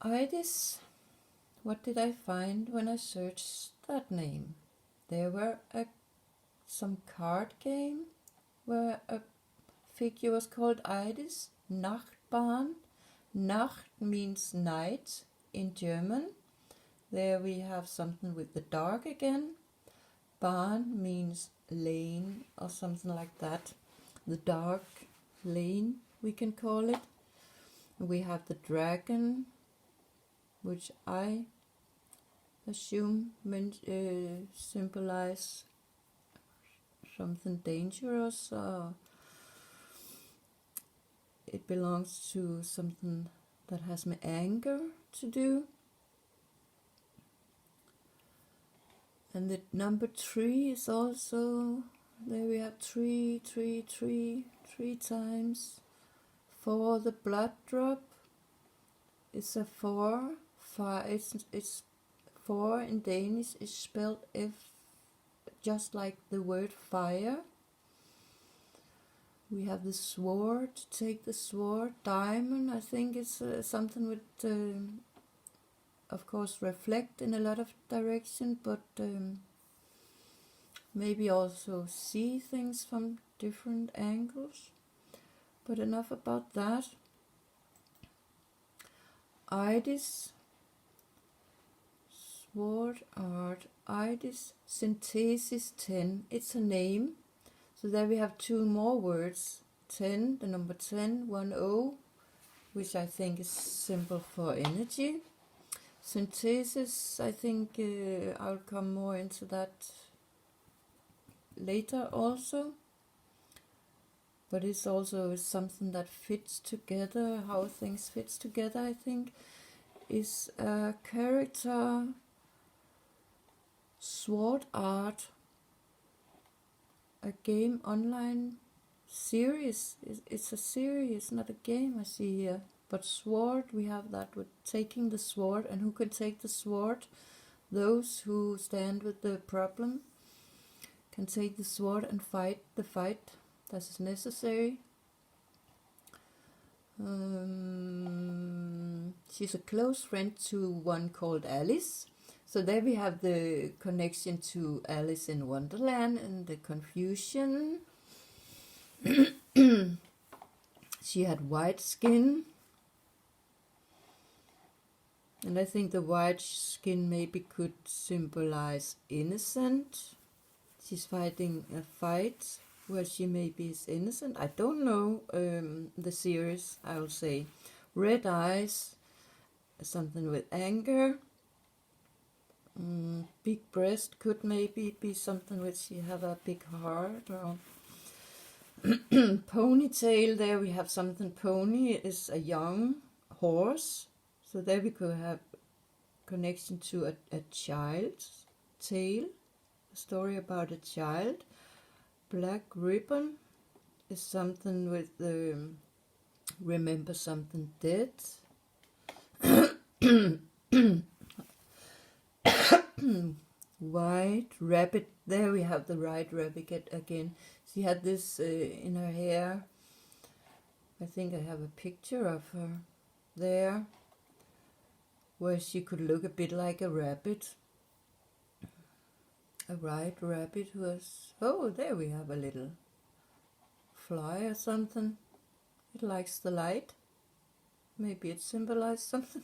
IDIS, what did I find when I searched that name? There were some card game where a figure was called IDIS, Nachtbahn. Nacht means night in German. There we have something with the dark again. Bahn means lane or something like that. The dark lane, we can call it. We have the dragon, which I assume symbolize something dangerous, or it belongs to something that has with anger to do. And the number 3 is also, there we have 3 times. 4, the blood drop, it's a 4. It's 4 in Danish is spelled F, just like the word fire. We have the sword, take the sword. Diamond, I think it's something with, of course, reflect in a lot of direction, but maybe also see things from different angles. But enough about that. IDIS, Sword Art, IDIS, Synthesis 10. It's a name. So there we have 2 more words. 10, the number 10, 10, which I think is symbol for energy. Synthesis, I think I'll come more into that later also. But it's also something that fits together, how things fits together, I think, is a character, Sword Art, a game online series. It's a series, not a game I see here. But sword, we have that with taking the sword, and who can take the sword? Those who stand with the problem can take the sword and fight the fight that is necessary. She's a close friend to one called Alice. So there we have the connection to Alice in Wonderland and the confusion. She had white skin. And I think the white skin maybe could symbolize innocent. She's fighting a fight where she maybe is innocent. I don't know the series, I will say. Red eyes, something with anger. Big breast could maybe be something with she have a big heart. Or ponytail, there we have something. Pony is a young horse. So there we could have connection to a child's tale, a story about a child. Black ribbon is something with remember something dead. White rabbit, there we have the white rabbit again. She had this in her hair. I think I have a picture of her there, where she could look a bit like a rabbit. A white rabbit who was... Oh, there we have a little fly or something. It likes the light. Maybe it symbolized something.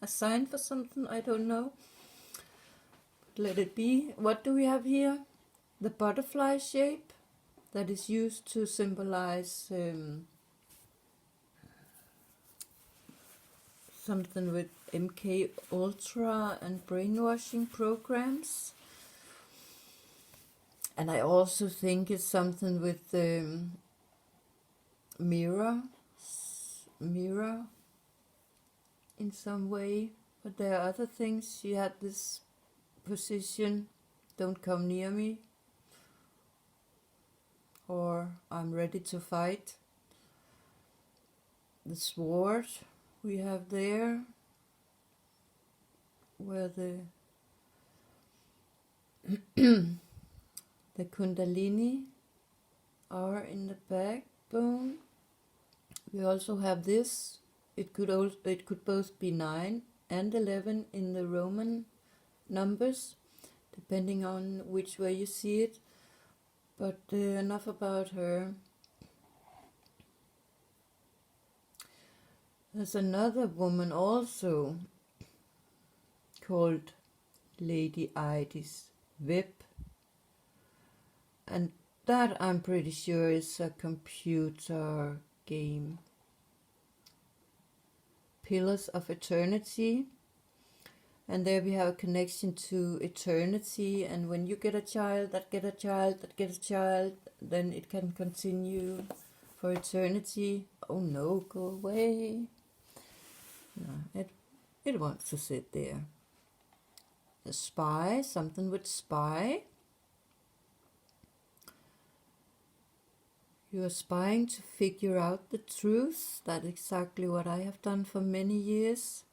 A sign for something, I don't know. But let it be. What do we have here? The butterfly shape that is used to symbolize something with MK Ultra and brainwashing programs. And I also think it's something with mirror in some way. But there are other things. She had this position, don't come near me, or I'm ready to fight. The sword we have there, where the the Kundalini are in the backbone. We also have this it could both be 9 and 11 in the Roman numbers, depending on which way you see it. But enough about her. There's another woman also called Lady Ida's Web, and that I'm pretty sure is a computer game. Pillars of Eternity, and there we have a connection to eternity, and when you get a child, that get a child, that get a child, then it can continue for eternity. Oh no, go away. No, it wants to sit there. A spy, something with spy. You are spying to figure out the truth. That's exactly what I have done for many years.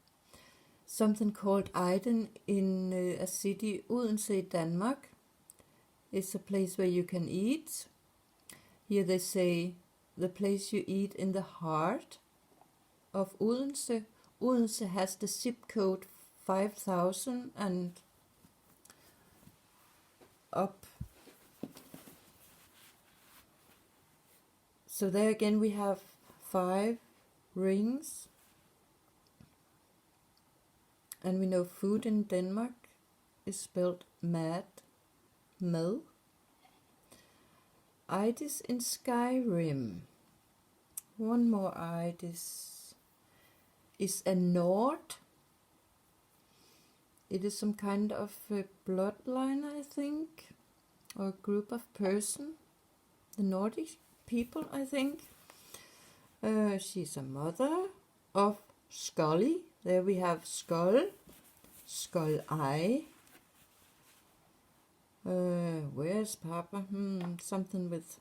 Something called Iden in a city, Odense, Denmark. It's a place where you can eat. Here they say the place you eat in the heart of Odense. Odense has the zip code 5000 and up. So there again we have 5 rings. And we know food in Denmark is spelled mad. Idis in Skyrim. One more Idis is a Nord. It is some kind of a bloodline, I think, or a group of person. The Nordic people, I think. She's a mother of Scully. There we have Skull, Skull Eye. Where's Papa? Something with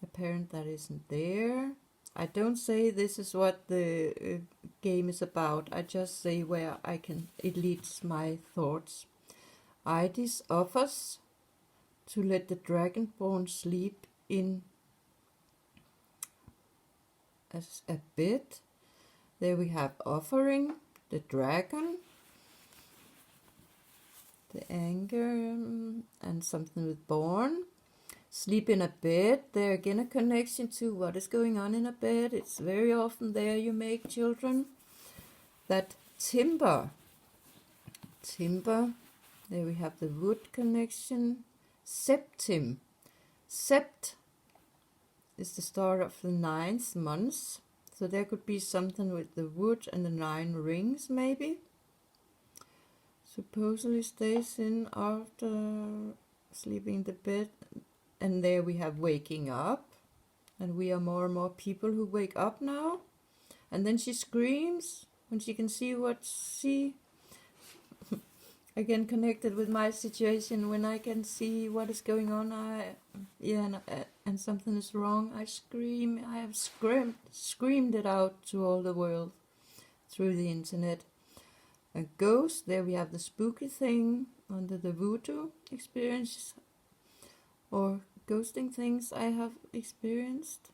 a parent that isn't there. I don't say this is what the game is about. I just say where it leads my thoughts. Idis offers to let the dragonborn sleep in as a bed. There we have offering, the dragon, the anger, and something with born. Sleep in a bed. There again a connection to what is going on in a bed. It's very often there you make children. That timber. There we have the wood connection. Septim. Sept is the start of the 9th month. So there could be something with the wood and the 9 rings, maybe. Supposedly stays in after sleeping in the bed. And there we have waking up. And we are more and more people who wake up now. And then she screams when she can see what she... Again, connected with my situation, when I can see what is going on, and something is wrong, I scream. I have screamed it out to all the world through the internet. A ghost, there we have the spooky thing under the voodoo experience or ghosting things I have experienced.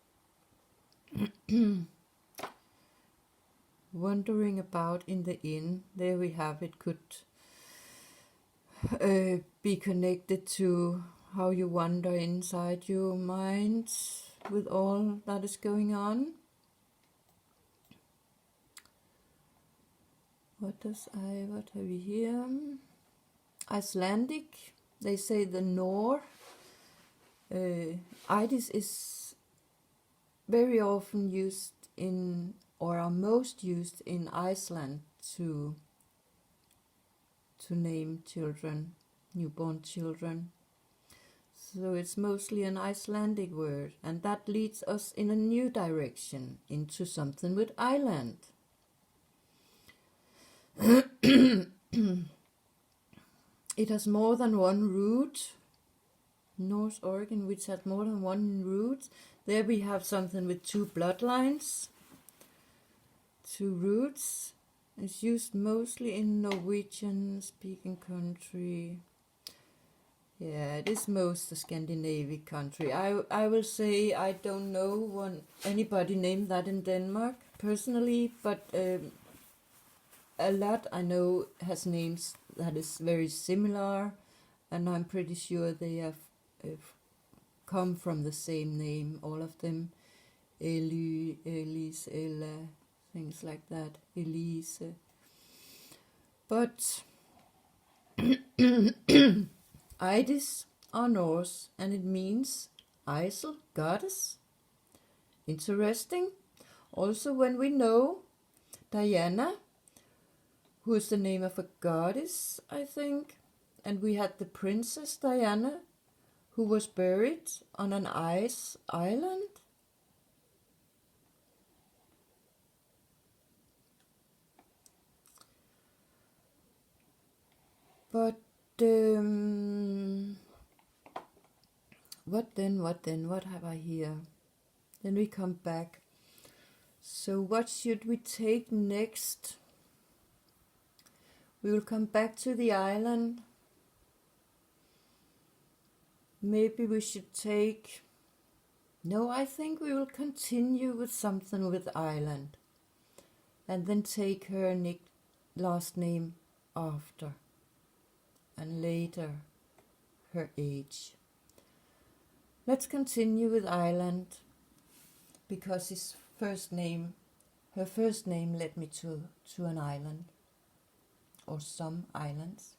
Wandering about in the inn, there we have it, could be connected to how you wander inside your mind with all that is going on. What have we here? Icelandic, they say the Nor. Idis is very often used in, or are most used in Iceland to name children, newborn children. So it's mostly an Icelandic word, and that leads us in a new direction, into something with island. It has more than one root. North Oregon, which has more than one root. There we have something with 2 bloodlines, 2 roots. It's used mostly in Norwegian-speaking country. Yeah, it is most a Scandinavian country. I will say I don't know anybody named that in Denmark personally, but a lot I know has names that is very similar, and I'm pretty sure they have come from the same name, all of them. Ely, Elise, Ella, things like that. Elise. But Eidis are Norse, and it means Isle, goddess. Interesting. Also, when we know Diana, who is the name of a goddess, I think, and we had the Princess Diana, who was buried on an ice island. But what then? What have I here? Then we come back. So what should we take next? We will come back to the island. Maybe we should take... No, I think we will continue with something with island. And then take her last name after. And later her age. Let's continue with island, because her first name led me to an island, or some islands.